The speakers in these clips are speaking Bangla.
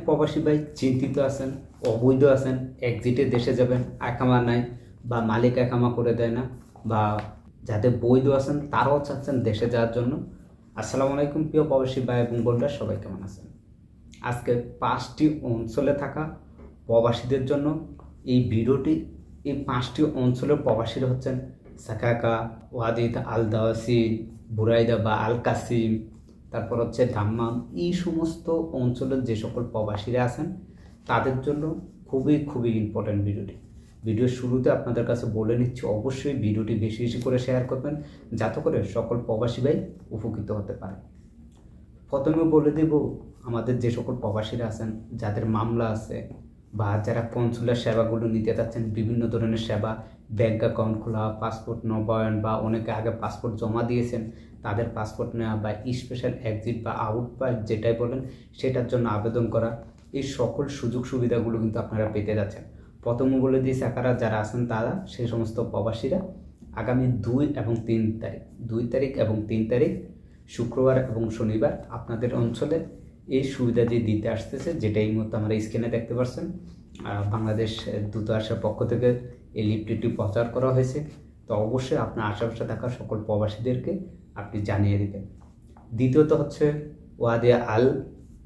প্রবাসী ভাই চিন্তিত আছেন, অবৈধ আছেন, এক্সিটে দেশে যাবেন, একামা নাই বা মালিক একামা করে দেয় না, বা যাদের বৈধ আছেন তারাও চাচ্ছেন দেশে যাওয়ার জন্য। আসসালামু আলাইকুম প্রিয় প্রবাসী ভাই এবং বোনরা, সবাই কেমন আছেন? আজকে 5টি অঞ্চলে থাকা প্রবাসীদের জন্য এই ভিডিওটি। এই 5টি অঞ্চলের প্রবাসীরা হচ্ছেন সাকাকা, ওয়াদিদ, আল দাওয়াসিন, বুরাইদা বা আল কাসিম, তারপর হচ্ছে দাম্মাম। এই সমস্ত অঞ্চলের যে সকল প্রবাসীরা আছেন তাদের জন্য খুবই খুবই ইম্পর্ট্যান্ট ভিডিওটি। ভিডিওর শুরুতে আপনাদের কাছে বলে নিচ্ছি, অবশ্যই ভিডিওটি বেশি বেশি করে শেয়ার করবেন, যাতে করে সকল প্রবাসী ভাই উপকৃত হতে পারে। প্রথমে বলে দেব, আমাদের যে সকল প্রবাসীরা আছেন যাদের মামলা আছে বা যারা কনসুলার সেবাগুলো নিতে চাচ্ছেন, বিভিন্ন ধরনের সেবা, ব্যাংক অ্যাকাউন্ট খোলা, পাসপোর্ট নবায়ন, বা অনেকে আগে পাসপোর্ট জমা দিয়েছেন তাদের পাসপোর্ট নেওয়া, বা স্পেশাল এক্সিট বা আউট পাস যেটাই বলেন সেটার জন্য আবেদন করা, এই সকল সুযোগ সুবিধাগুলো কিন্তু আপনারা পেতে যাচ্ছেন। প্রথমে বলে দিয়েছি কারা যারা আছেন তারা, সেই সমস্ত প্রবাসীরা আগামী 2 এবং 3 তারিখ, 2 তারিখ এবং 3 তারিখ শুক্রবার এবং শনিবার আপনাদের অঞ্চলে এই সুবিধা যে দিতে আসতেছে, যেটা এই মুহূর্তে আমরা স্ক্রিনে দেখতে পাচ্ছেন, বাংলাদেশ দূতাবাসের পক্ষ থেকে এই লিফলেটটি প্রচার করা হয়েছে। তো অবশ্যই আপনার আশেপাশে থাকা সকল প্রবাসীদেরকে আপনি জানিয়ে দেবেন। দ্বিতীয়ত হচ্ছে ওয়াদিয়া আল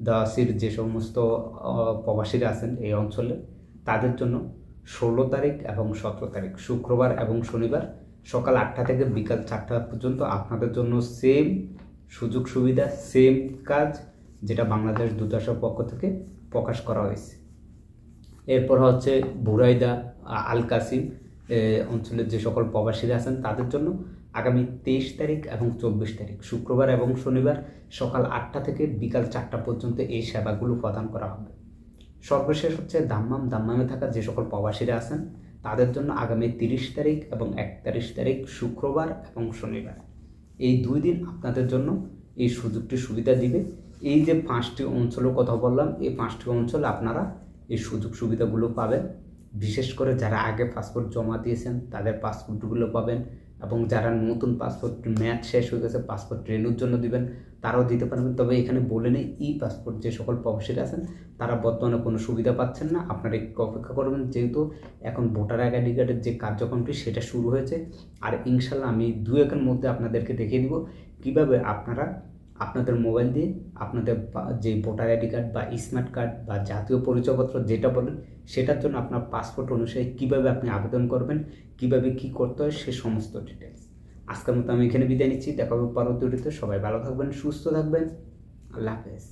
দাওয়াসির যে সমস্ত প্রবাসীরা আছেন এই অঞ্চলে, তাদের জন্য 16 তারিখ এবং 17 তারিখ শুক্রবার এবং শনিবার সকাল 8টা থেকে বিকাল 4টা পর্যন্ত আপনাদের জন্য সেম সুযোগ সুবিধা, সেম কাজ, যেটা বাংলাদেশ দূতাবাসের পক্ষ থেকে প্রকাশ করা হয়েছে। এরপর হচ্ছে বুরাইদা, আল কাসিম অঞ্চলের যে সকল প্রবাসীরা আছেন তাদের জন্য আগামী 23 তারিখ এবং 24 তারিখ শুক্রবার এবং শনিবার সকাল 8টা থেকে বিকাল 4টা পর্যন্ত এই সেবাগুলো প্রদান করা হবে। সর্বশেষ হচ্ছে দাম্মামে থাকা যে সকল প্রবাসীরা আছেন তাদের জন্য আগামী 30 তারিখ এবং 31 তারিখ শুক্রবার এবং শনিবার, এই 2 দিন আপনাদের জন্য এই সুযোগটি সুবিধা দিবে। এই যে 5টি অঞ্চলের কথা বললাম, এই 5টি অঞ্চলে আপনারা এই সুযোগ সুবিধাগুলো পাবেন। বিশেষ করে যারা আগে পাসপোর্ট জমা দিয়েছেন তাদের পাসপোর্টগুলো পাবেন, এবং যারা নতুন পাসপোর্ট মেয়াদ শেষ হয়ে গেছে পাসপোর্ট রিনিউর জন্য দিবেন তারাও দিতে পারবেন। তবে এখানে বলে নেই, ই পাসপোর্ট যে সকল প্রবাসীরা আছেন তারা বর্তমানে কোনো সুবিধা পাচ্ছেন না, আপনারা একটু অপেক্ষা করবেন, যেহেতু এখন ভোটার আইডি কার্ডের যে কার্যক্রমটি সেটা শুরু হয়েছে। আর ইনশাল্লাহ আমি 2-1 মধ্যে আপনাদেরকে দেখিয়ে দিব কীভাবে আপনারা আপনাদের মোবাইল দিয়ে আপনাদের যে ভোটার আইডি কার্ড বা স্মার্ট কার্ড বা জাতীয় পরিচয়পত্র যেটা বলেন সেটার জন্য আপনার পাসপোর্ট অনুসারে কীভাবে আপনি আবেদন করবেন, কীভাবে কী করতে হয়, সে সমস্ত ডিটেলস। আজকের মতো আমি এখানে বিদায় নিচ্ছি, দেখা হবে পরবর্তী ভিডিওতে। সবাই ভালো থাকবেন, সুস্থ থাকবেন, আল্লাহ হাফেজ।